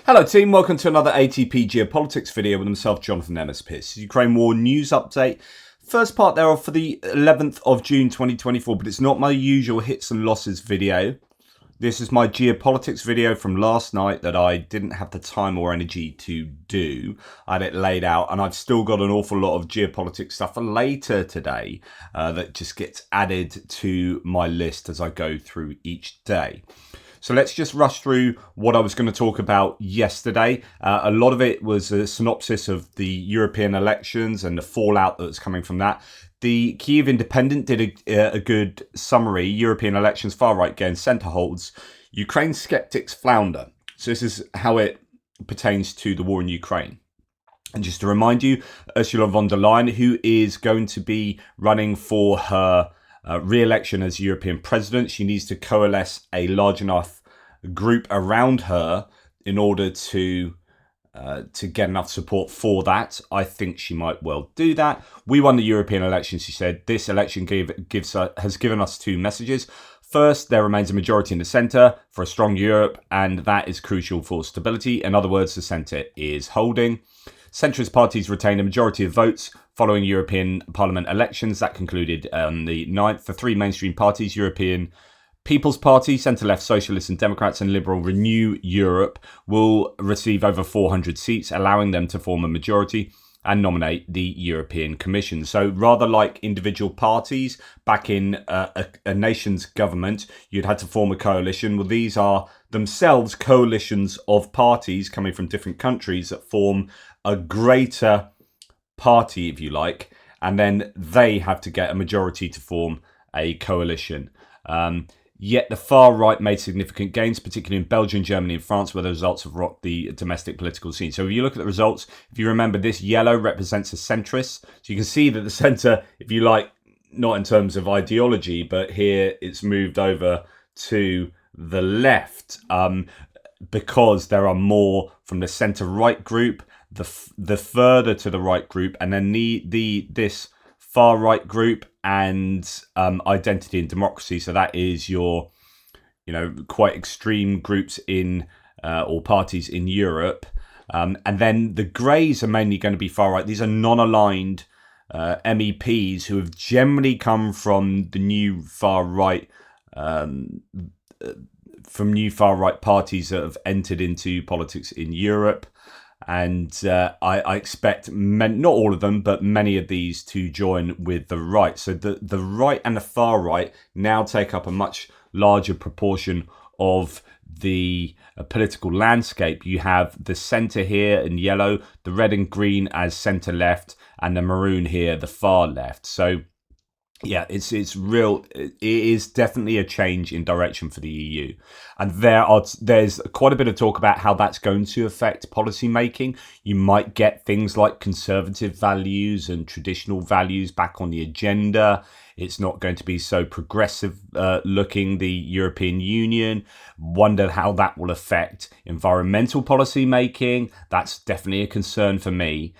Hello team, welcome to another ATP Geopolitics video with myself, Jonathan Pierce. Ukraine War News Update. First part thereof for the 11th of June 2024, but it's not my usual hits and losses video. This is my geopolitics video from last night that I didn't have the time or energy to do. I had it laid out and I've still got an awful lot of geopolitics stuff for later today that just gets added to my list as I go through each day. So let's just rush through what I was going to talk about yesterday. A lot of it was a synopsis of the European elections and the fallout that's coming from that. The Kyiv Independent did a good summary. European elections, far right gain centre holds. Ukraine skeptics flounder. So this is how it pertains to the war in Ukraine. And just to remind you, Ursula von der Leyen, who is going to be running for her re-election as European president, she needs to coalesce a large enough group around her in order to get enough support for that. I think she might well do that. We won the European election, she said. This election has given us two messages. First, there remains a majority in the centre for a strong Europe, and that is crucial for stability. In other words, the centre is holding. Centrist parties retained a majority of votes following European Parliament elections. That concluded on the 9th. The three mainstream parties, European People's Party, centre-left Socialists and Democrats, and Liberal Renew Europe, will receive over 400 seats, allowing them to form a majority and nominate the European Commission. So rather like individual parties back in a nation's government, you'd had to form a coalition. Well, these are themselves coalitions of parties coming from different countries that form a greater party, if you like, and then they have to get a majority to form a coalition. Yet the far right made significant gains, particularly in Belgium, Germany and France, where the results have rocked the domestic political scene. So if you look at the results, if you remember, this yellow represents the centrists. So you can see that the centre, if you like, not in terms of ideology, but here it's moved over to the left because there are more from the centre-right group, the further to the right group, and then this far right group and identity and democracy. So that is your, quite extreme groups in or parties in Europe. And then the Greys are mainly going to be far right. These are non-aligned MEPs who have generally come from the new far right, parties that have entered into politics in Europe. And I expect not all of them, but many of these to join with the right. So the right and the far right now take up a much larger proportion of the political landscape. You have the centre here in yellow, the red and green as centre left, and the maroon here, the far left. So yeah, it's real. It is definitely a change in direction for the EU, and there's quite a bit of talk about how that's going to affect policy making. You might get things like conservative values and traditional values back on the agenda. It's not going to be so progressive looking, the European Union. Wonder how that will affect environmental policy making. That's definitely a concern for me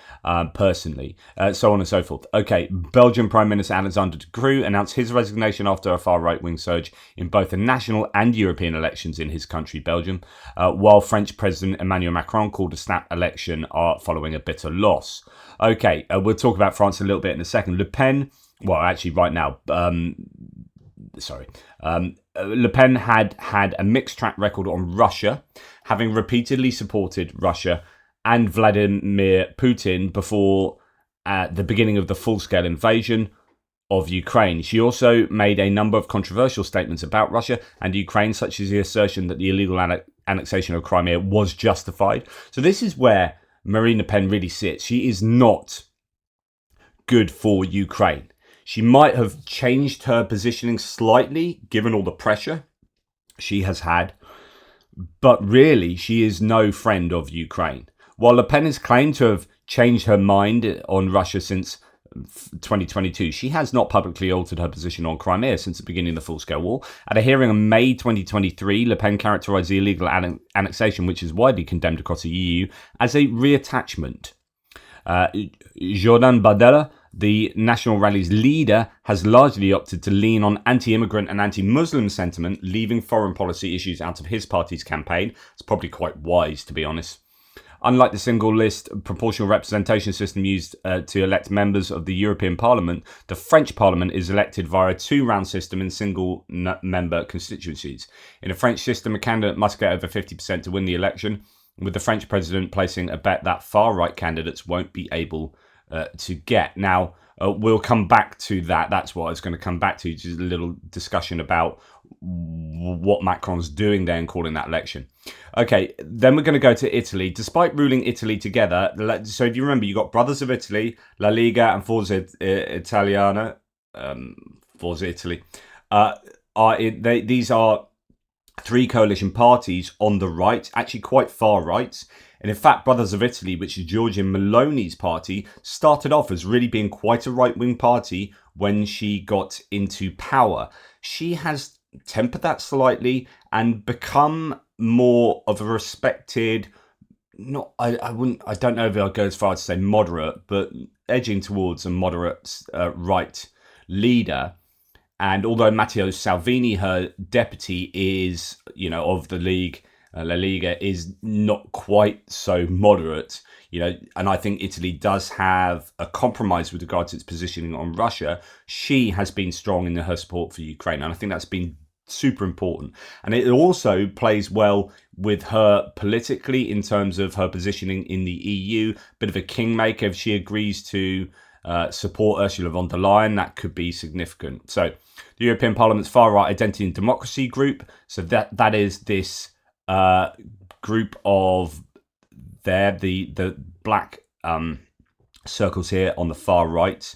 personally. So on and so forth. Okay, Belgian Prime Minister Alexander De Croo announced his resignation after a far right-wing surge in both the national and European elections in his country, Belgium, while French President Emmanuel Macron called a snap election following a bitter loss. Okay, we'll talk about France a little bit in a second. Le Pen... Well, actually, right now, Le Pen had a mixed track record on Russia, having repeatedly supported Russia and Vladimir Putin before the beginning of the full-scale invasion of Ukraine. She also made a number of controversial statements about Russia and Ukraine, such as the assertion that the illegal annexation of Crimea was justified. So this is where Marine Le Pen really sits. She is not good for Ukraine. She might have changed her positioning slightly, given all the pressure she has had. But really, she is no friend of Ukraine. While Le Pen has claimed to have changed her mind on Russia since 2022, she has not publicly altered her position on Crimea since the beginning of the full-scale war. At a hearing in May 2023, Le Pen characterised the illegal annexation, which is widely condemned across the EU, as a reattachment. Jordan Bardella, the National Rally's leader has largely opted to lean on anti-immigrant and anti-Muslim sentiment, leaving foreign policy issues out of his party's campaign. It's probably quite wise, to be honest. Unlike the single list proportional representation system used to elect members of the European Parliament, the French Parliament is elected via a two-round system in single-member constituencies. In a French system, a candidate must get over 50% to win the election, with the French president placing a bet that far-right candidates won't be able to get. Now, we'll come back to that. That's what I was going to come back to, just a little discussion about what Macron's doing there and calling that election. Okay, then we're going to go to Italy. Despite ruling Italy together, so if you remember, you got Brothers of Italy, La Liga, and Forza Italiana, Forza Italy. These are three coalition parties on the right, actually quite far right. And in fact, Brothers of Italy, which is Giorgia Meloni's party, started off as really being quite a right-wing party when she got into power. She has tempered that slightly and become more of a respected, I don't know if I'll go as far as to say moderate, but edging towards a moderate right leader. And although Matteo Salvini, her deputy, is, of the league, La Liga, is not quite so moderate, and I think Italy does have a compromise with regard to its positioning on Russia. She has been strong in her support for Ukraine, and I think that's been super important. And it also plays well with her politically in terms of her positioning in the EU, bit of a kingmaker. If she agrees to support Ursula von der Leyen, that could be significant. So the European Parliament's far-right Identity and Democracy group, so that is this group of the black circles here on the far right.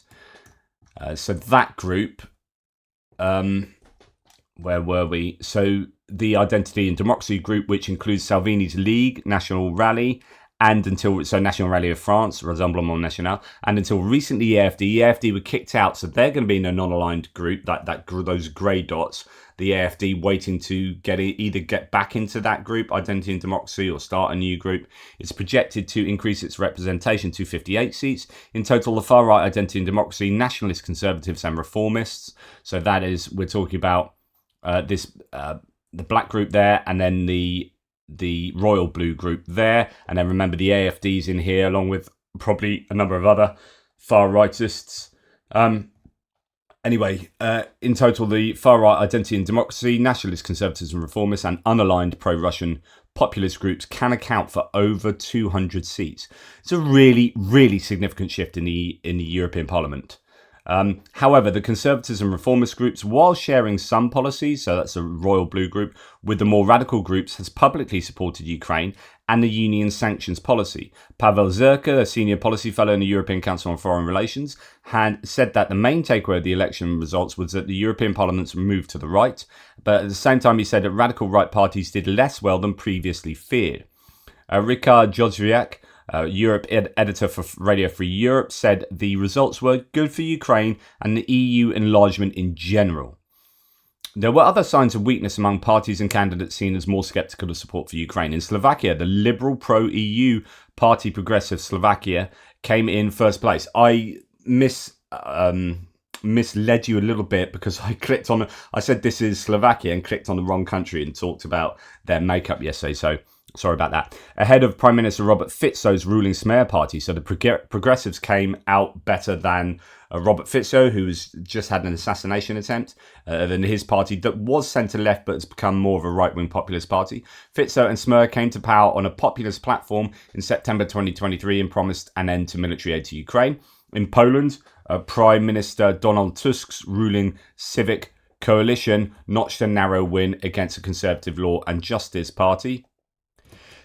So that group, where were we? So the Identity and Democracy group, which includes Salvini's League, National Rally, and National Rally of France, Rassemblement National, and until recently EFD were kicked out, so they're going to be in a non-aligned group, those grey dots. The AFD waiting to either get back into that group, Identity and Democracy, or start a new group. It's projected to increase its representation to 58 seats. In total, the far-right Identity and Democracy, Nationalist Conservatives and Reformists. So that is, we're talking about the black group there, and then the royal blue group there. And then remember the AFD's in here, along with probably a number of other far-rightists. Anyway, in total, the far-right Identity and Democracy, Nationalist Conservatives and Reformists, and unaligned pro-Russian populist groups can account for over 200 seats. It's a really, really significant shift in the European Parliament. However, the Conservatives and Reformist groups, while sharing some policies, so that's a royal blue group, with the more radical groups, has publicly supported Ukraine and the Union's sanctions policy. Pavel Zerka, a senior policy fellow in the European Council on Foreign Relations, had said that the main takeaway of the election results was that the European Parliament's moved to the right, but at the same time he said that radical right parties did less well than previously feared. Ricard Jozwiak, Europe editor for Radio Free Europe, said the results were good for Ukraine and the EU enlargement in general. There were other signs of weakness among parties and candidates seen as more sceptical of support for Ukraine. In Slovakia, the liberal pro-EU party Progressive Slovakia came in first place. I misled you a little bit because I said this is Slovakia and clicked on the wrong country and talked about their makeup yesterday. So sorry about that. Ahead of Prime Minister Robert Fico's ruling Smer party, so the Progressives came out better than Robert Fico, who's just had an assassination attempt, than his party that was centre-left but has become more of a right-wing populist party. Fico and Smer came to power on a populist platform in September 2023 and promised an end to military aid to Ukraine. In Poland, Prime Minister Donald Tusk's ruling Civic Coalition notched a narrow win against the Conservative Law and Justice Party.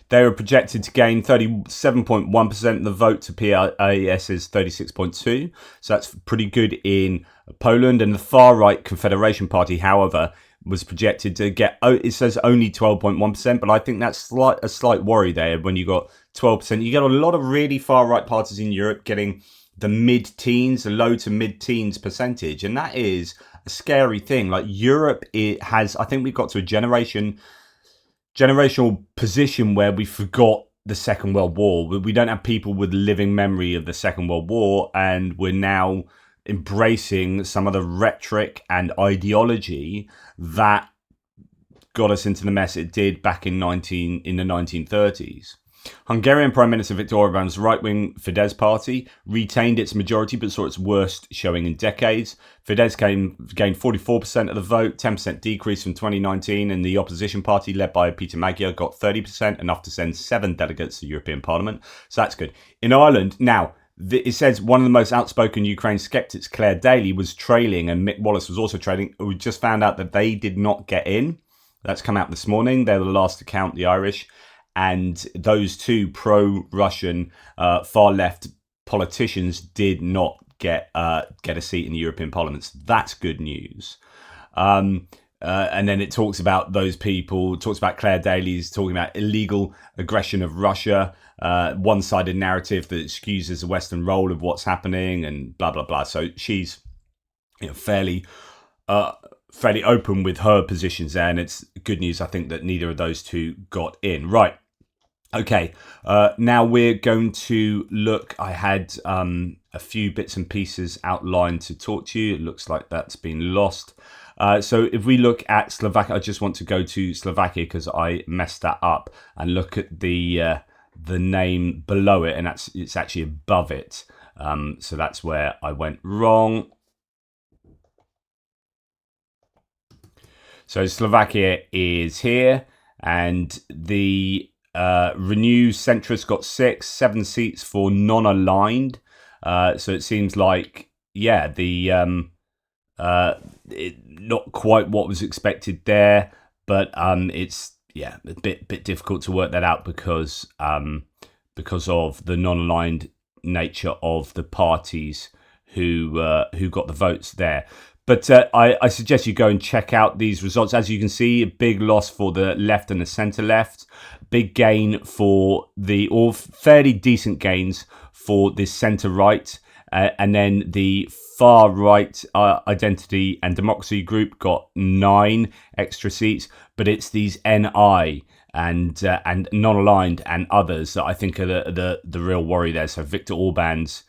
They were projected to gain 37.1% of the vote to PAS's 36.2%. So that's pretty good in Poland. And the far-right Confederation Party, however, was projected to get, it says only 12.1%, but I think that's a slight worry there when you got 12%. You get a lot of really far-right parties in Europe getting the mid-teens, the low to mid-teens percentage. And that is a scary thing. Like Europe, it has, I think we've got to a generational position where we forgot the Second World War. We don't have people with living memory of the Second World War, and we're now embracing some of the rhetoric and ideology that got us into the mess it did back in the 1930s. Hungarian Prime Minister Viktor Orban's right-wing Fidesz party retained its majority but saw its worst showing in decades. Fidesz gained 44% of the vote, 10% decrease from 2019, and the opposition party led by Peter Magyar got 30%, enough to send 7 delegates to the European Parliament. So that's good. In Ireland, now, it says one of the most outspoken Ukraine skeptics, Claire Daly, was trailing, and Mick Wallace was also trailing. We just found out that they did not get in. That's come out this morning. They're the last to count, the Irish. And those two pro-Russian, far-left politicians did not get a seat in the European Parliament. So that's good news. And then it talks about those people, talks about Claire Daly's talking about illegal aggression of Russia, one-sided narrative that excuses the Western role of what's happening, and blah, blah, blah. So she's fairly open with her positions there, and it's good news, I think, that neither of those two got in. Right. Okay, now we're going to look. I had a few bits and pieces outlined to talk to you. It looks like that's been lost. So if we look at Slovakia, I just want to go to Slovakia because I messed that up, and look at the name below it, and it's actually above it. So that's where I went wrong. So Slovakia is here, and the Renew centrist got 7 seats for non-aligned. So it seems like, not quite what was expected there, but it's a bit difficult to work that out because of the non-aligned nature of the parties who got the votes there. But I suggest you go and check out these results. As you can see, a big loss for the left and the centre left. Big gain for or fairly decent gains for the centre right. And then the far right Identity and Democracy group got 9 extra seats. But it's these NI and non-aligned and others that I think are the real worry there. So Viktor Orban's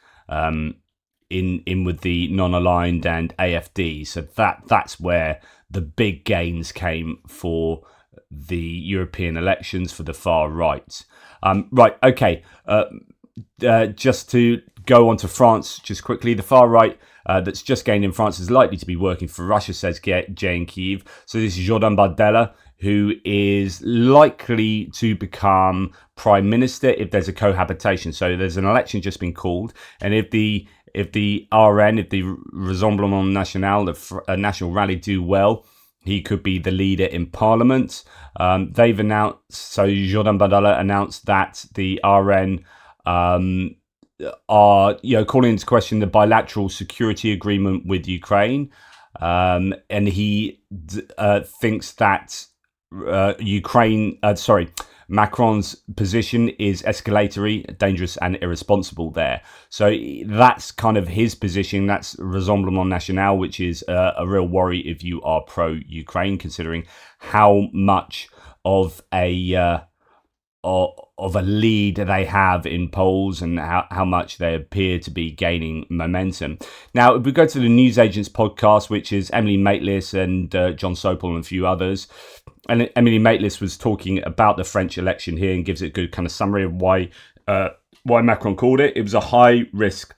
in with the non-aligned and AFD. So that's where the big gains came for the European elections for the far right. Right, okay. Just to go on to France just quickly, the far right that's just gained in France is likely to be working for Russia, says Jay in Kyiv. So this is Jordan Bardella, who is likely to become prime minister if there's a cohabitation. So there's an election just been called, and if the RN, if the Rassemblement National, the National Rally, do well, he could be the leader in Parliament. They've announced, so Jordan Bardella announced that the RN are calling into question the bilateral security agreement with Ukraine, and he thinks that Macron's position is escalatory, dangerous and irresponsible there. So that's kind of his position. That's Rassemblement National, which is a real worry if you are pro-Ukraine, considering how much of a lead they have in polls and how much they appear to be gaining momentum. Now, if we go to the Newsagents podcast, which is Emily Maitlis and John Sopel and a few others, and Emily Maitlis was talking about the French election here and gives it a good kind of summary of why Macron called it. It was a high-risk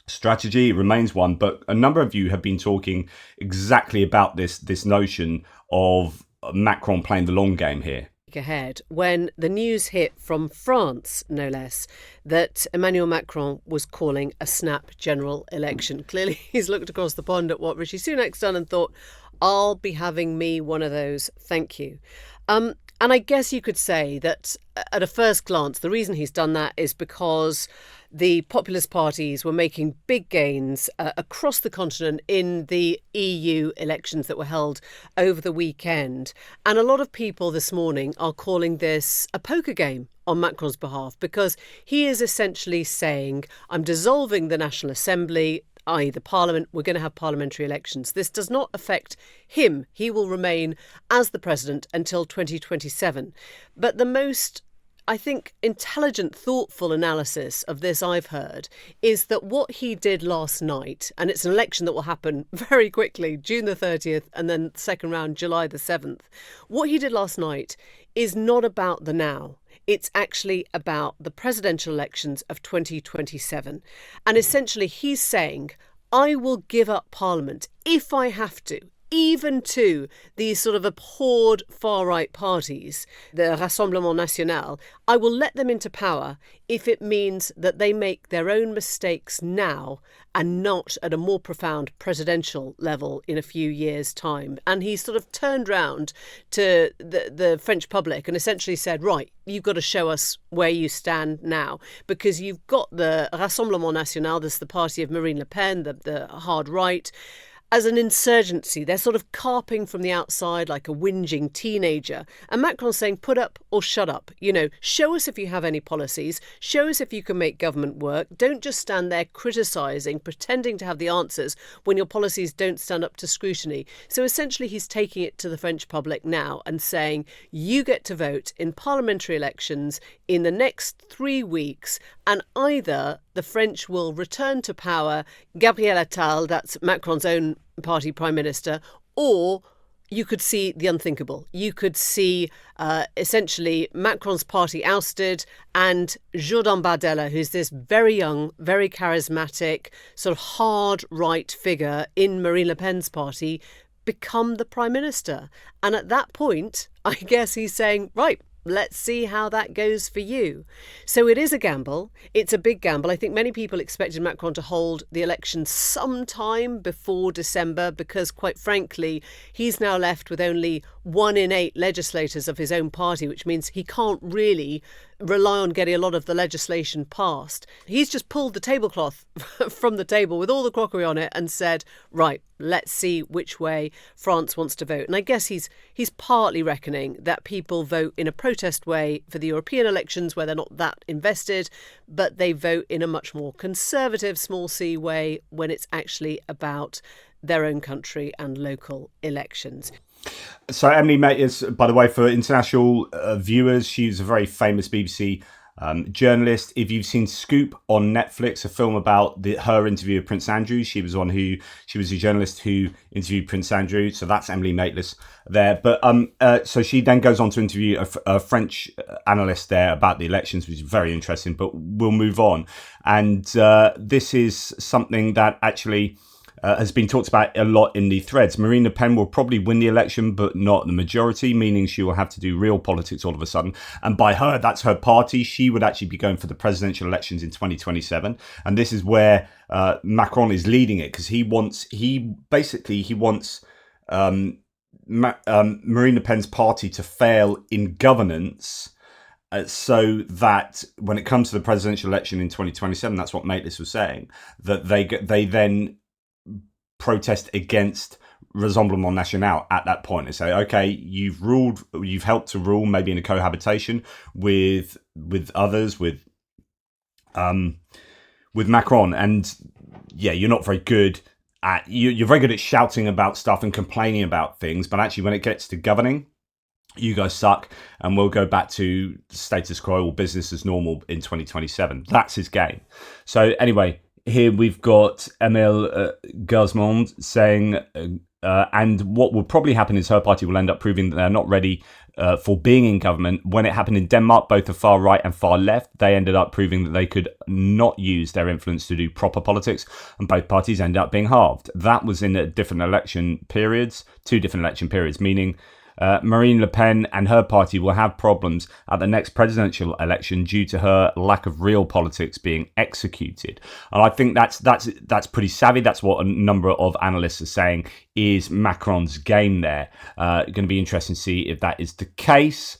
strategy. It remains one, but a number of you have been talking exactly about this notion of Macron playing the long game here. Ahead when the news hit from France, no less, that Emmanuel Macron was calling a snap general election. Clearly, he's looked across the pond at what Rishi Sunak's done and thought, I'll be having me one of those, thank you. And I guess you could say that at a first glance, the reason he's done that is because the populist parties were making big gains across the continent in the EU elections that were held over the weekend. And a lot of people this morning are calling this a poker game on Macron's behalf, because he is essentially saying, I'm dissolving the National Assembly, i.e. the Parliament, we're going to have parliamentary elections. This does not affect him. He will remain as the president until 2027. But the most I think, intelligent, thoughtful analysis of this I've heard is that what he did last night, and it's an election that will happen very quickly, June the 30th, and then second round, July the 7th. What he did last night is not about the now. It's actually about the presidential elections of 2027. And essentially, he's saying, I will give up Parliament if I have to, even to these sort of abhorred far-right parties, the Rassemblement National. I will let them into power if it means that they make their own mistakes now and not at a more profound presidential level in a few years' time. And he sort of turned round to the French public and essentially said, right, you've got to show us where you stand now, because you've got the Rassemblement National, this is the party of Marine Le Pen, the hard right, as an insurgency. They're sort of carping from the outside like a whinging teenager. And Macron's saying, put up or shut up. Show us if you have any policies. Show us if you can make government work. Don't just stand there criticising, pretending to have the answers when your policies don't stand up to scrutiny. So essentially, he's taking it to the French public now and saying, you get to vote in parliamentary elections in the next 3 weeks, and either the French will return to power Gabriel Attal, that's Macron's own party prime minister, or you could see the unthinkable. You could see essentially Macron's party ousted and Jordan Bardella, who's this very young, very charismatic, sort of hard right figure in Marine Le Pen's party, become the prime minister. And at that point, I guess he's saying, right, let's see how that goes for you. So it is a gamble. It's a big gamble. I think many people expected Macron to hold the election sometime before December because, quite frankly, he's now left with only 1 in 8 legislators of his own party, which means he can't really rely on getting a lot of the legislation passed. He's just pulled the tablecloth from the table with all the crockery on it and said, right, let's see which way France wants to vote. And I guess he's partly reckoning that people vote in a protest way for the European elections where they're not that invested, but they vote in a much more conservative, small c way when it's actually about their own country and local elections. So Emily Maitlis, by the way, for international viewers, she's a very famous BBC journalist. If you've seen Scoop on Netflix, a film about her interview of Prince Andrew, she was a journalist who interviewed Prince Andrew. So that's Emily Maitlis there. But so she then goes on to interview a French analyst there about the elections, which is very interesting. But we'll move on. And this is something that actually has been talked about a lot in the threads. Marine Le Pen will probably win the election, but not the majority, meaning she will have to do real politics all of a sudden. And by her, that's her party. She would actually be going for the presidential elections in 2027. And this is where Macron is leading it, because he wants Marine Le Pen's party to fail in governance, so that when it comes to the presidential election in 2027, that's what Maitlis was saying, that they then protest against Rassemblement National at that point and say, okay, you've helped to rule maybe in a cohabitation with others, with Macron, and yeah, you're not very good at you're very good at shouting about stuff and complaining about things, but actually when it gets to governing, you guys suck, and we'll go back to status quo or business as normal in 2027. That's his game. So anyway, here we've got Emile Guzmond saying, and what will probably happen is her party will end up proving that they're not ready for being in government. When it happened in Denmark, both the far right and far left, they ended up proving that they could not use their influence to do proper politics, and both parties ended up being halved. That was in two different election periods, meaning Marine Le Pen and her party will have problems at the next presidential election due to her lack of real politics being executed. And I think that's pretty savvy. That's what a number of analysts are saying is Macron's game there. Going to be interesting to see if that is the case.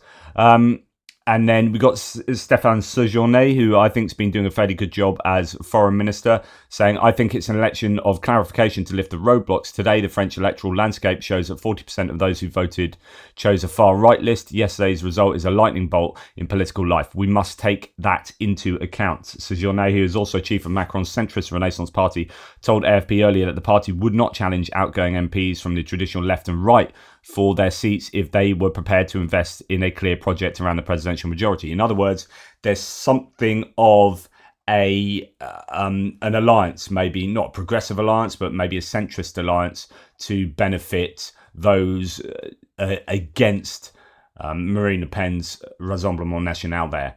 And then we got Stéphane Séjourné, who I think has been doing a fairly good job as foreign minister, saying, I think it's an election of clarification to lift the roadblocks. Today, the French electoral landscape shows that 40% of those who voted chose a far-right list. Yesterday's result is a lightning bolt in political life. We must take that into account. Séjourné, who is also chief of Macron's centrist Renaissance Party, told AFP earlier that the party would not challenge outgoing MPs from the traditional left and right for their seats if they were prepared to invest in a clear project around the presidential majority. In other words, there's something of an alliance, maybe not a progressive alliance, but maybe a centrist alliance to benefit those against Marine Le Pen's Rassemblement National there.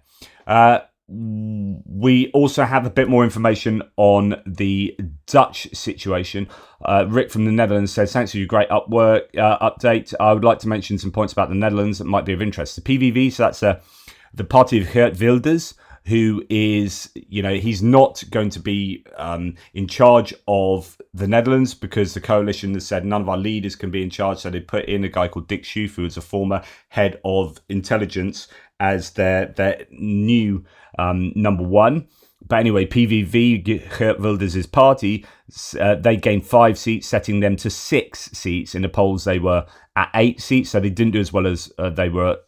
We also have a bit more information on the Dutch situation. Rick from the Netherlands says, thanks for your great update. I would like to mention some points about the Netherlands that might be of interest. The PVV, so that's the party of Geert Wilders, who is, he's not going to be in charge of the Netherlands because the coalition has said none of our leaders can be in charge. So they put in a guy called Dick Schoof, who is a former head of intelligence, as their new number one. But anyway, PVV, Geert Wilders' party, they gained 5 seats, setting them to 6 seats. In the polls, they were at 8 seats, so they didn't do as well as they were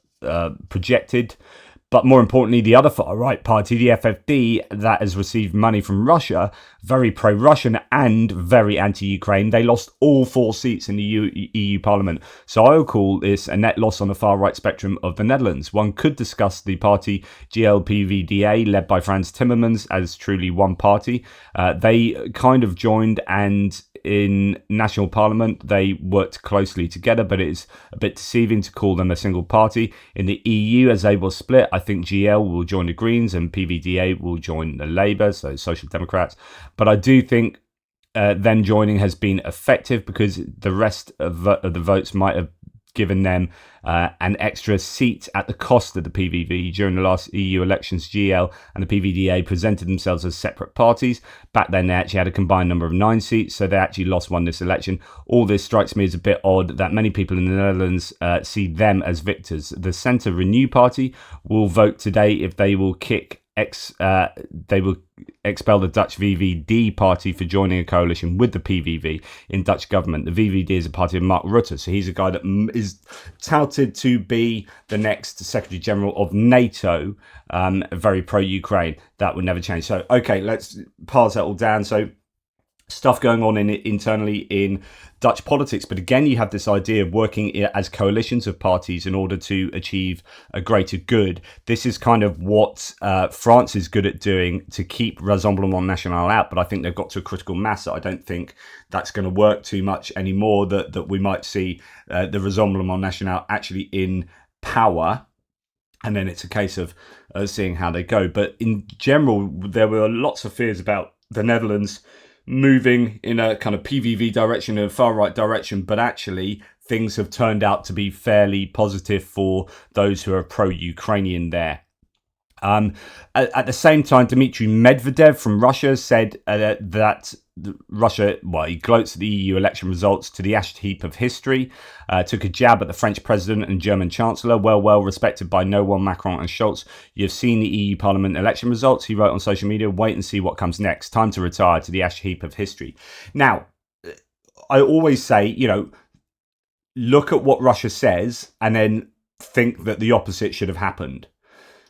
projected. But more importantly, the other far-right party, the FFD, that has received money from Russia, very pro-Russian and very anti-Ukraine. They lost all 4 seats in the EU Parliament. So I would call this a net loss on the far-right spectrum of the Netherlands. One could discuss the party GLPVDA, led by Frans Timmermans, as truly one party. They kind of joined, and in national parliament they worked closely together, but it's a bit deceiving to call them a single party. In the EU, as they will split, I think GL will join the Greens and PVDA will join the Labour, so Social Democrats. But I do think them joining has been effective because the rest of the votes might have given them an extra seat at the cost of the PVV. During the last EU elections, GL and the PVDA presented themselves as separate parties. Back then, they actually had a combined number of 9 seats, so they actually won this election. All this strikes me as a bit odd that many people in the Netherlands see them as victors. The Centre Renew Party will vote today if they will they will expel the Dutch VVD party for joining a coalition with the PVV in Dutch government. The VVD is a party of Mark Rutte, so he's a guy that is touted to be the next Secretary General of NATO, very pro-Ukraine. That would never change. So, okay, let's parse that all down. So, stuff going on internally in Dutch politics, but again, you have this idea of working as coalitions of parties in order to achieve a greater good. This is kind of what France is good at doing to keep Rassemblement National out, but I think they've got to a critical mass that I don't think that's going to work too much anymore, that we might see the Rassemblement National actually in power. And then it's a case of seeing how they go. But in general, there were lots of fears about the Netherlands moving in a kind of PVV direction, a far right direction, but actually things have turned out to be fairly positive for those who are pro-Ukrainian there. At the same time, Dmitry Medvedev from Russia said that Russia, he gloats at the EU election results to the ash heap of history, took a jab at the French president and German chancellor, well respected by no one, Macron and Scholz. You've seen the EU Parliament election results, he wrote on social media, wait and see what comes next. Time to retire to the ash heap of history. Now, I always say, look at what Russia says and then think that the opposite should have happened.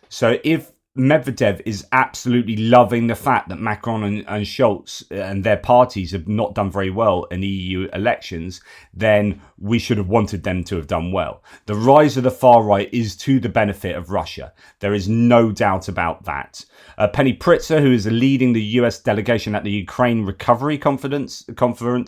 So if Medvedev is absolutely loving the fact that Macron and Scholz and their parties have not done very well in the EU elections, then we should have wanted them to have done well. The rise of the far right is to the benefit of Russia. There is no doubt about that. Penny Pritzker, who is leading the US delegation at the Ukraine Recovery Conference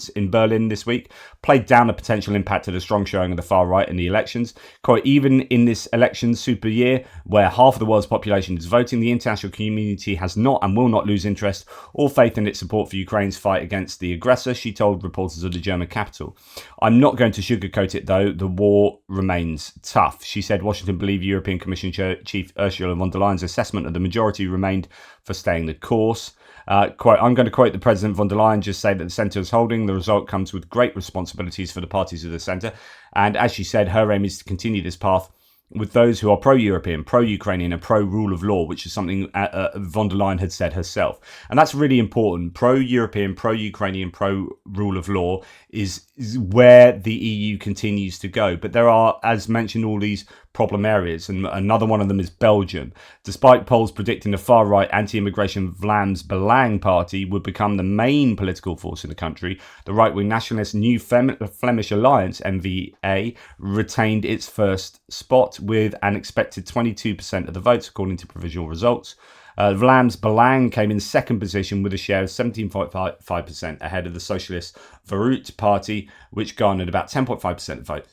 in Berlin this week, played down the potential impact of the strong showing of the far right in the elections. Quote, even in this election super year, where half of the world's population is voting, the international community has not and will not lose interest or faith in its support for Ukraine's fight against the aggressor, she told reporters of the German capital. I'm not going to sugarcoat it, though. The war remains tough. She said Washington believed European Commission Chief Ursula von der Leyen's assessment of the majority remained for staying the course. Quote, I'm going to quote the President von der Leyen, just say that the centre is holding. The result comes with great responsibilities for the parties of the centre. And as she said, her aim is to continue this path with those who are pro-European, pro-Ukrainian and pro-rule of law, which is something von der Leyen had said herself. And that's really important. Pro-European, pro-Ukrainian, pro-rule of law is where the EU continues to go. But there are, as mentioned, all these problem areas, and another one of them is Belgium. Despite polls predicting the far-right anti-immigration Vlaams Belang party would become the main political force in the country, the right-wing nationalist New Flemish Alliance, NVA, retained its first spot with an expected 22% of the votes, according to provisional results. Vlaams Belang came in second position with a share of 17.5%, ahead of the socialist Verut party, which garnered about 10.5% of the vote.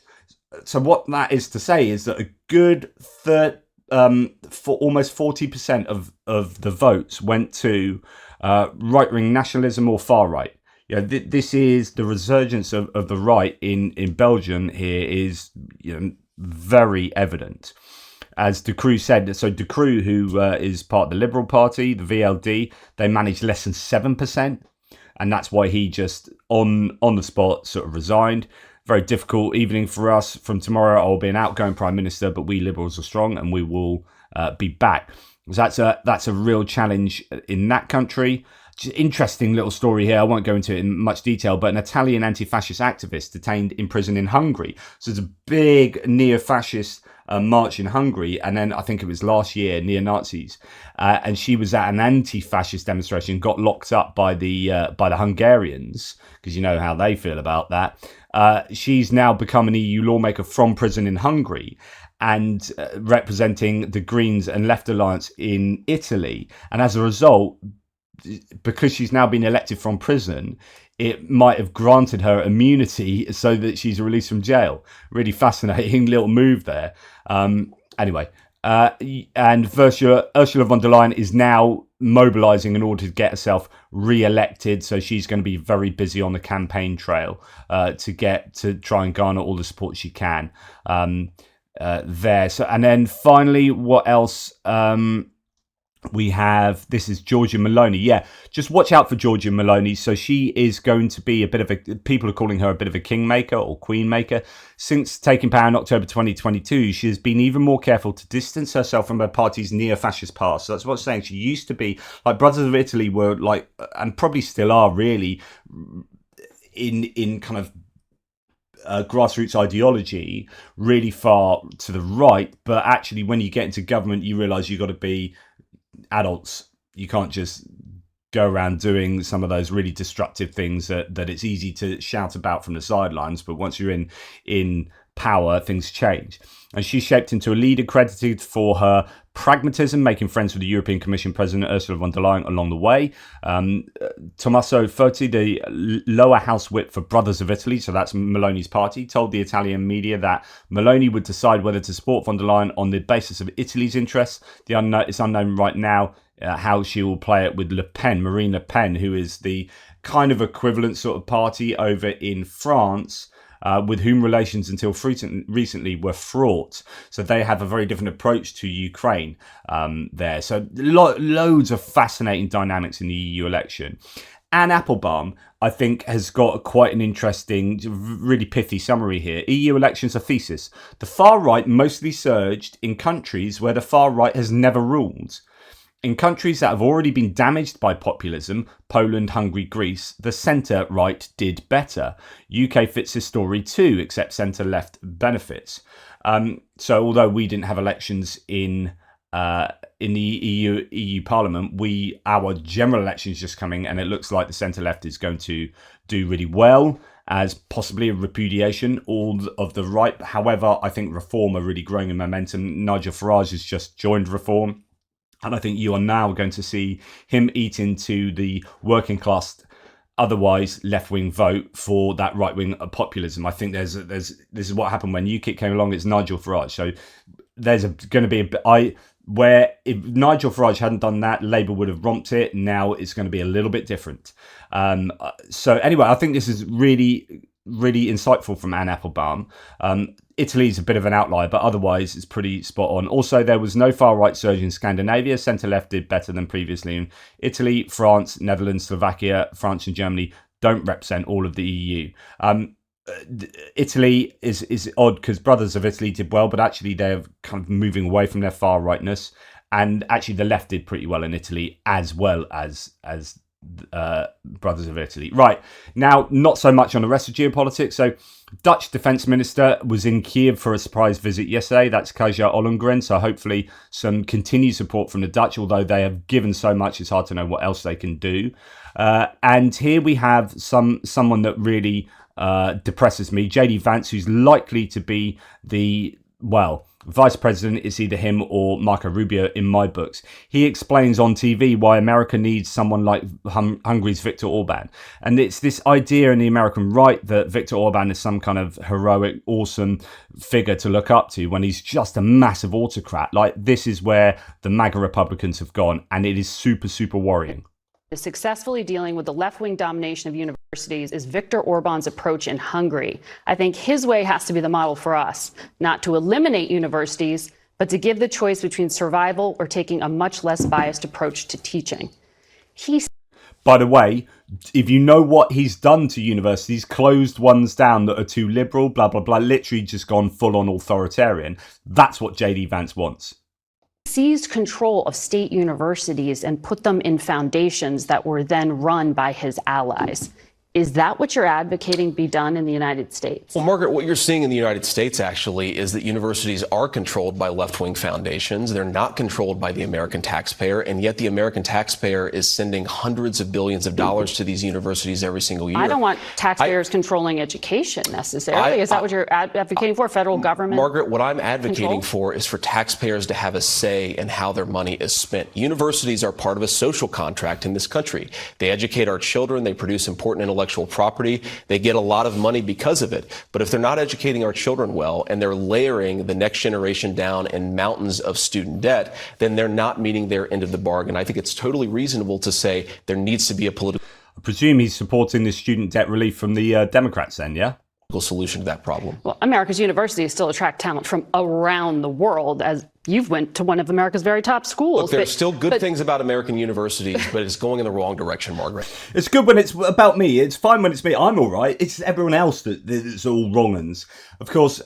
So what that is to say is that a good for almost 40% of the votes went to right-wing nationalism or far-right. This is the resurgence of the right in Belgium here is very evident. As De Croo said, so De Croo, who is part of the Liberal Party, the VLD, they managed less than 7%. And that's why he just, on the spot, sort of resigned. Very difficult evening for us. From tomorrow, I'll be an outgoing Prime Minister, but we Liberals are strong and we will be back. So that's a real challenge in that country. Just interesting little story here. I won't go into it in much detail, but an Italian anti-fascist activist detained in prison in Hungary. So it's a big neo-fascist march in Hungary, and then I think it was last year, neo-Nazis, and she was at an anti-fascist demonstration, got locked up by the Hungarians, because you know how they feel about that. She's now become an EU lawmaker from prison in Hungary, and representing the Greens and Left Alliance in Italy, and as a result, because she's now been elected from prison, it might have granted her immunity so that she's released from jail. Really fascinating little move there. Anyway, and Ursula von der Leyen is now mobilising in order to get herself re-elected. So she's going to be very busy on the campaign trail to try and garner all the support she can there. So, and then finally, what else? We have, this is Giorgia Meloni. Yeah, just watch out for Giorgia Meloni. So she is going to be people are calling her a bit of a kingmaker or queenmaker. Since taking power in October 2022, she has been even more careful to distance herself from her party's neo-fascist past. So that's what I'm saying. She used to be, like Brothers of Italy were like, and probably still are really, in kind of grassroots ideology, really far to the right. But actually, when you get into government, you realise you've got to be adults. You can't just go around doing some of those really destructive things that it's easy to shout about from the sidelines, but once you're in power, things change. And she's shaped into a leader credited for her pragmatism, making friends with the European Commission President Ursula von der Leyen along the way. Tommaso Foti, the lower house whip for Brothers of Italy, so that's Meloni's party, told the Italian media that Meloni would decide whether to support von der Leyen on the basis of Italy's interests. It's unknown right now how she will play it with Marine Le Pen, who is the kind of equivalent sort of party over in France, with whom relations until recently were fraught. So they have a very different approach to Ukraine there. So loads of fascinating dynamics in the EU election. Anne Applebaum, I think, has got quite an interesting, really pithy summary here. EU elections, a thesis. The far right mostly surged in countries where the far right has never ruled. In countries that have already been damaged by populism, Poland, Hungary, Greece, the centre-right did better. UK fits this story too, except centre-left benefits. So although we didn't have elections in the EU Parliament, our general election is just coming, and it looks like the centre-left is going to do really well, as possibly a repudiation all of the right. However, I think Reform are really growing in momentum. Nigel Farage has just joined Reform. And I think you are now going to see him eat into the working class, otherwise left-wing vote for that right-wing populism. I think this is what happened when UKIP came along. It's Nigel Farage. So there's going to be where if Nigel Farage hadn't done that, Labour would have romped it. Now it's going to be a little bit different. So anyway, I think this is really, really insightful from Anne Applebaum. Italy's a bit of an outlier, but otherwise it's pretty spot on. Also, there was no far-right surge in Scandinavia. Centre-left did better than previously in Italy. France, Netherlands, Slovakia, France and Germany don't represent all of the EU. Italy is odd because Brothers of Italy did well, but actually they're kind of moving away from their far-rightness. And actually the left did pretty well in Italy as well as brothers of Italy. Right, now, not so much on the rest of geopolitics. So, Dutch Defence Minister was in Kiev for a surprise visit yesterday. That's Kaja Ollongren. So hopefully some continued support from the Dutch, although they have given so much, it's hard to know what else they can do. And here we have someone that really depresses me, JD Vance, who's likely to be the, vice president. Is either him or Marco Rubio in my books. He explains on TV why America needs someone like Hungary's Viktor Orban. And it's this idea in the American right that Viktor Orban is some kind of heroic, awesome figure to look up to when he's just a massive autocrat. Like, this is where the MAGA Republicans have gone, and it is super, super worrying. Successfully dealing with the left-wing domination of universities is Viktor Orban's approach in Hungary. I think his way has to be the model for us, not to eliminate universities, but to give the choice between survival or taking a much less biased approach to teaching. By the way, if you know what he's done to universities, closed ones down that are too liberal, blah, blah, blah, literally just gone full-on authoritarian. That's what JD Vance wants. Seized control of state universities and put them in foundations that were then run by his allies. Is that what you're advocating be done in the United States? Well, Margaret, what you're seeing in the United States actually is that universities are controlled by left-wing foundations. They're not controlled by the American taxpayer, and yet the American taxpayer is sending hundreds of billions of dollars to these universities every single year. I don't want taxpayers controlling education necessarily. Is that what you're advocating for, federal government? Margaret, what I'm advocating for is for taxpayers to have a say in how their money is spent. Universities are part of a social contract in this country. They educate our children. They produce important intellectual property. They get a lot of money because of it. But if they're not educating our children well and they're layering the next generation down in mountains of student debt, then they're not meeting their end of the bargain. I think it's totally reasonable to say there needs to be a political... I presume he's supporting the student debt relief from the Democrats then, yeah? Solution to that problem. Well, America's universities still attract talent from around the world, as you've went to one of America's very top schools. Look, there's still good things about American universities, but it's going in the wrong direction, Margaret. It's good when it's about me. It's fine when it's me. I'm all right. It's everyone else that's all wrong uns. Of course,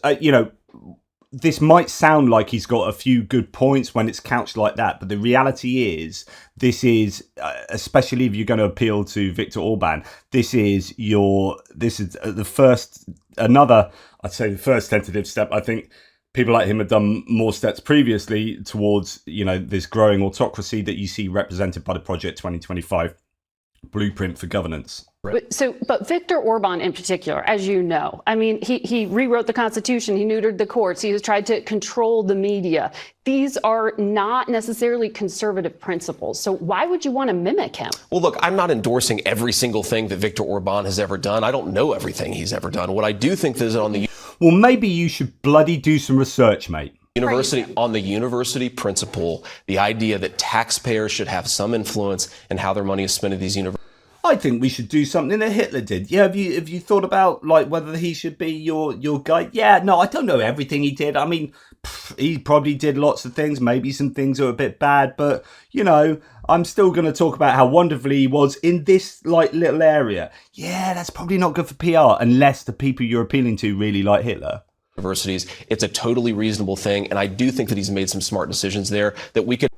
this might sound like he's got a few good points when it's couched like that, but the reality is, this is, especially if you're going to appeal to Viktor Orban, this is the first tentative step. I think people like him have done more steps previously towards, this growing autocracy that you see represented by the Project 2025 blueprint for governance. But Viktor Orban in particular, as you know, I mean, he rewrote the Constitution, he neutered the courts, he has tried to control the media. These are not necessarily conservative principles. So why would you want to mimic him? Well, look, I'm not endorsing every single thing that Viktor Orban has ever done. I don't know everything he's ever done. What I do think is on the... Well, maybe you should bloody do some research, mate. On the university principle, the idea that taxpayers should have some influence in how their money is spent at these universities. I think we should do something that Hitler did. Yeah, have you thought about whether he should be your guy? Yeah, no, I don't know everything he did. I mean, he probably did lots of things. Maybe some things are a bit bad, but I'm still going to talk about how wonderfully he was in this little area. Yeah, that's probably not good for PR unless the people you're appealing to really like Hitler. Universities, it's a totally reasonable thing, and I do think that he's made some smart decisions there that we could.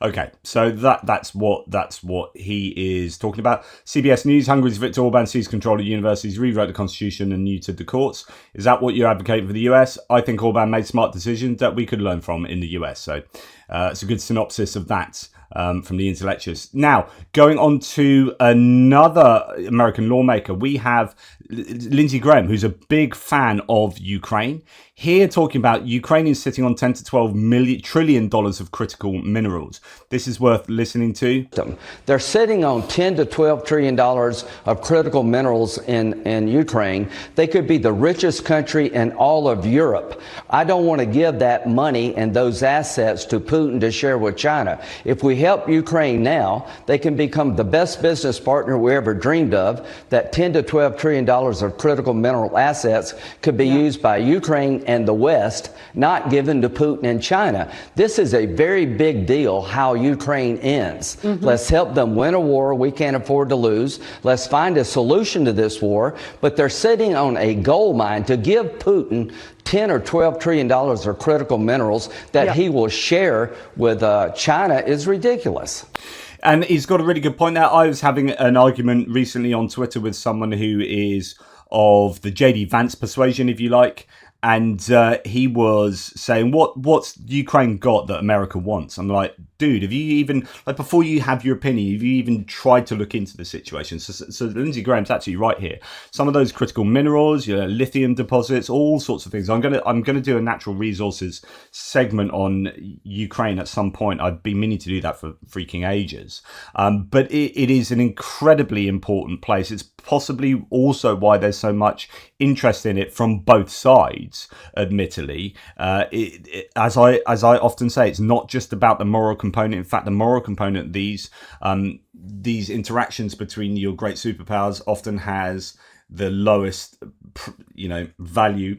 Okay, so that's what he is talking about. CBS News: Hungary's Viktor Orban seized control of universities, rewrote the constitution, and neutered the courts. Is that what you're advocating for the US? I think Orban made smart decisions that we could learn from in the US. So it's a good synopsis of that from the intellectuals. Now, going on to another American lawmaker, we have Lindsey Graham, who's a big fan of Ukraine. Here talking about Ukrainians sitting on 10 to 12 trillion dollars of critical minerals. This is worth listening to. They're sitting on 10 to 12 trillion dollars of critical minerals in Ukraine. They could be the richest country in all of Europe. I don't want to give that money and those assets to Putin to share with China. If we help Ukraine now, they can become the best business partner we ever dreamed of. That 10 to 12 trillion dollars of critical mineral assets could be used by Ukraine and the West, not given to Putin and China. This is a very big deal how Ukraine ends. Let's help them win a war we can't afford to lose. Let's find a solution to this war. But they're sitting on a gold mine to give Putin 10 or 12 trillion dollars of critical minerals that he will share with China is ridiculous. And he's got a really good point there. I was having an argument recently on Twitter with someone who is of the JD Vance persuasion, if you like. And he was saying, what's Ukraine got that America wants? I'm like, dude, have you even, like, before you have your opinion, have you even tried to look into the situation? So Lindsey Graham's actually right here. Some of those critical minerals, lithium deposits, all sorts of things. I'm gonna do a natural resources segment on Ukraine at some point. I've been meaning to do that for freaking ages. But it is an incredibly important place. It's possibly also why there's so much interest in it from both sides. Admittedly, as I often say, it's not just about the moral component. In fact, the moral component, these interactions between your great superpowers often has the lowest, value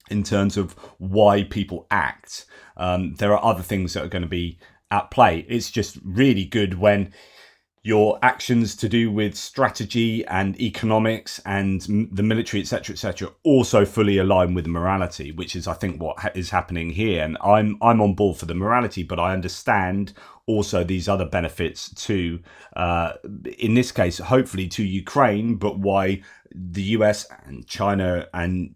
in terms of why people act. There are other things that are going to be at play. It's just really good when your actions to do with strategy and economics and the military, etc., also fully align with morality, which is, I think, what is happening here. And I'm on board for the morality, but I understand also these other benefits to, in this case, hopefully to Ukraine, but why the US and China and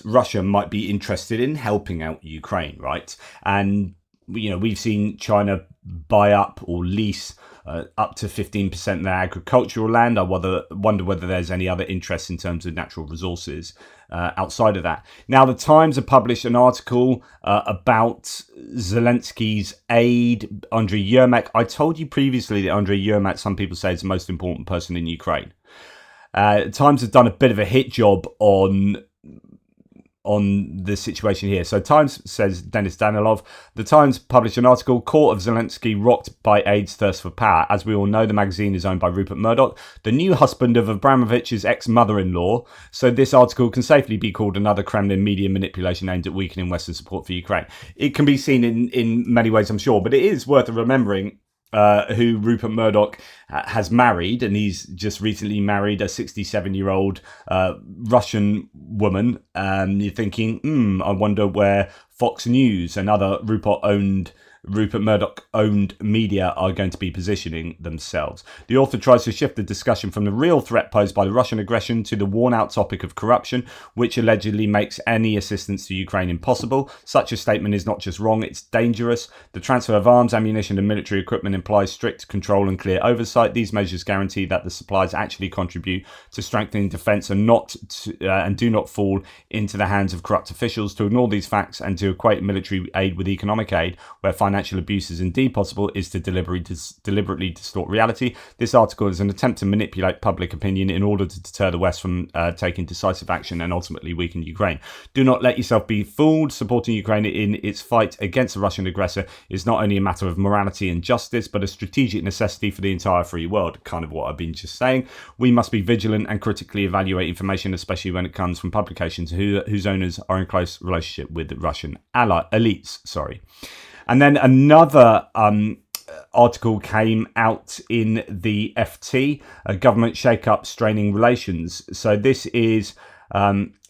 Russia might be interested in helping out Ukraine, right? And we've seen China buy up or lease up to 15% of their agricultural land. I wonder whether there's any other interest in terms of natural resources outside of that. Now, the Times have published an article about Zelensky's aide, Andriy Yermak. I told you previously that Andriy Yermak, some people say, is the most important person in Ukraine. Times have done a bit of a hit job on the situation here. So Times says, Denis Danilov, the Times published an article, Court of Zelensky rocked by aide's thirst for power. As we all know, the magazine is owned by Rupert Murdoch, the new husband of Abramovich's ex-mother-in-law. So this article can safely be called another Kremlin media manipulation aimed at weakening Western support for Ukraine. It can be seen in many ways, I'm sure, but it is worth remembering who Rupert Murdoch has married, and he's just recently married a 67-year-old Russian woman. You're thinking, I wonder where Fox News and other Rupert Murdoch-owned media are going to be positioning themselves. The author tries to shift the discussion from the real threat posed by the Russian aggression to the worn-out topic of corruption, which allegedly makes any assistance to Ukraine impossible. Such a statement is not just wrong, it's dangerous. The transfer of arms, ammunition and military equipment implies strict control and clear oversight. These measures guarantee that the supplies actually contribute to strengthening defence and do not fall into the hands of corrupt officials. To ignore these facts and to equate military aid with economic aid, where financial abuse is indeed possible, is to deliberately distort reality. This article is an attempt to manipulate public opinion in order to deter the West from taking decisive action and ultimately weaken Ukraine. Do not let yourself be fooled. Supporting Ukraine in its fight against the Russian aggressor is not only a matter of morality and justice, but a strategic necessity for the entire free world. Kind of what I've been just saying. We must be vigilant and critically evaluate information, especially when it comes from publications whose owners are in close relationship with the Russian elites. And then another article came out in the FT, a government shake-up straining relations. So this is,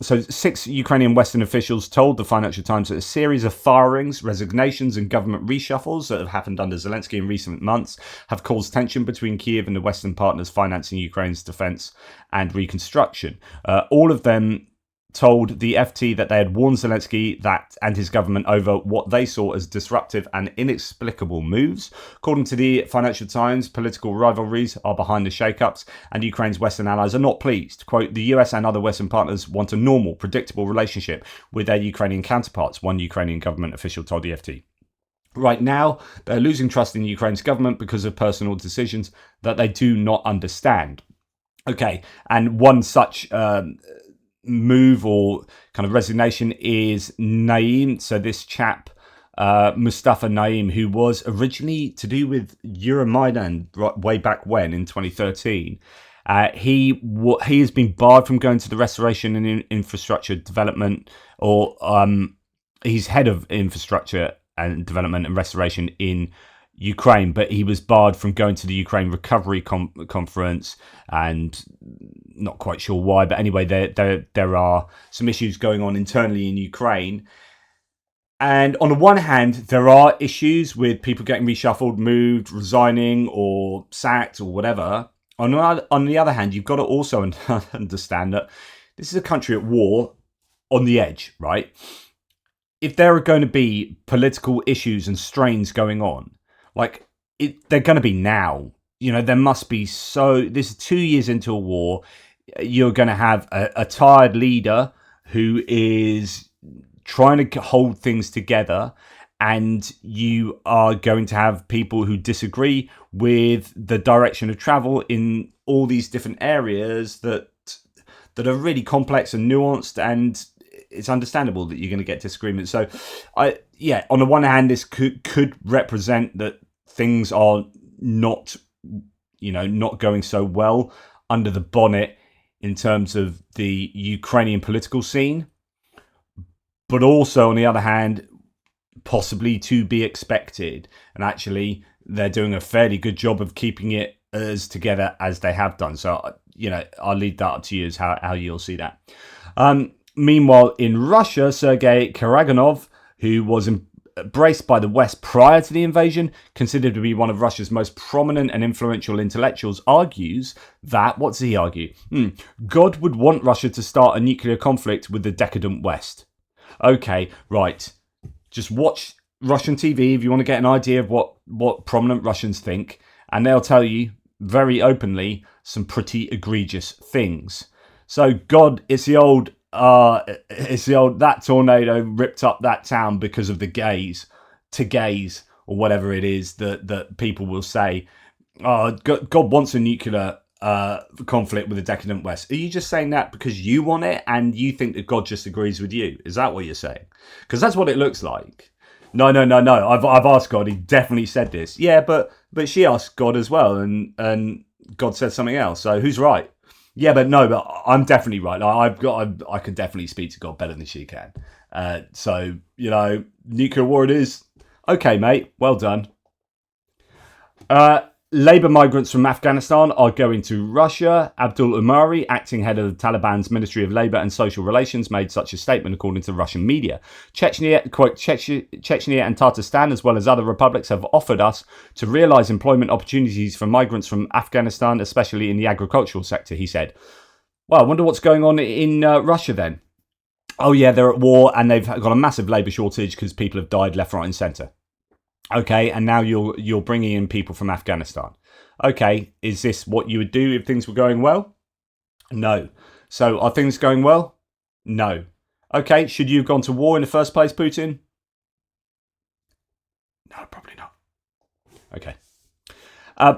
6 Ukrainian Western officials told the Financial Times that a series of firings, resignations and government reshuffles that have happened under Zelensky in recent months have caused tension between Kyiv and the Western partners financing Ukraine's defence and reconstruction. All of them told the FT that they had warned Zelensky and his government over what they saw as disruptive and inexplicable moves. According to the Financial Times, political rivalries are behind the shake-ups and Ukraine's Western allies are not pleased. Quote, the US and other Western partners want a normal, predictable relationship with their Ukrainian counterparts, one Ukrainian government official told the FT. Right now, they're losing trust in Ukraine's government because of personal decisions that they do not understand. Okay, and one such move or kind of resignation is Naim. So this chap, Mustafa Naim, who was originally to do with Euromaidan way back when in 2013, he has been barred from going to the restoration and infrastructure development, or he's head of infrastructure and development and restoration in Ukraine, but he was barred from going to the Ukraine Recovery Conference, and not quite sure why. But anyway, there are some issues going on internally in Ukraine, And on the one hand, there are issues with people getting reshuffled, moved, resigning, or sacked, or whatever. On the other hand, you've got to also understand that this is a country at war on the edge, right? If there are going to be political issues and strains going on, like they're going to be now. You know, there must be this is 2 years into a war. You're going to have a tired leader who is trying to hold things together, and you are going to have people who disagree with the direction of travel in all these different areas that are really complex and nuanced, and it's understandable that you're going to get disagreement. So on the one hand, this could represent that things are not going so well under the bonnet in terms of the Ukrainian political scene. But also, on the other hand, possibly to be expected. And actually, they're doing a fairly good job of keeping it as together as they have done. So, I'll leave that up to you as how you'll see that. Meanwhile, in Russia, Sergei Karaganov, who was embraced by the West prior to the invasion, considered to be one of Russia's most prominent and influential intellectuals, argues that, what does he argue? God would want Russia to start a nuclear conflict with the decadent West. Okay, right. Just watch Russian TV if you want to get an idea of what prominent Russians think, and they'll tell you very openly some pretty egregious things. So God, it's the old that tornado ripped up that town because of the gays, or whatever it is that people will say. God wants a nuclear conflict with the decadent West. Are you just saying that because you want it and you think that God just agrees with you? Is that what you're saying? Because that's what it looks like. No. I've asked God. He definitely said this. Yeah, but she asked God as well, and God said something else. So who's right? Yeah, but I'm definitely right. I can definitely speak to God better than she can. So nuclear war it is. Okay, mate. Well done. Labour migrants from Afghanistan are going to Russia. Abdul Umari, acting head of the Taliban's Ministry of Labour and Social Relations, made such a statement according to Russian media. Chechnya and Tatarstan, as well as other republics, have offered us to realise employment opportunities for migrants from Afghanistan, especially in the agricultural sector, he said. Well, I wonder what's going on in Russia then. Oh yeah, they're at war and they've got a massive labour shortage because people have died left, right and centre. Okay, and now you're bringing in people from Afghanistan. Okay, is this what you would do if things were going well? No. So are things going well? No. Okay, should you have gone to war in the first place, Putin? No, probably not. Okay.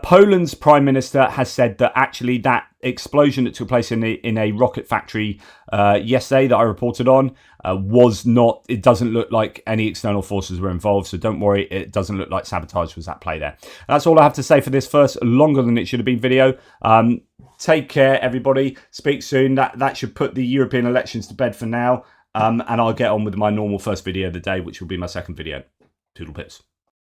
Poland's Prime Minister has said that actually that explosion that took place in a rocket factory yesterday that I reported on was not, it doesn't look like any external forces were involved, so don't worry, it doesn't look like sabotage was at play there. That's all I have to say for this first longer than it should have been video. Take care, everybody. Speak soon. That should put the European elections to bed for now, and I'll get on with my normal first video of the day, which will be my second video. Toodle pips.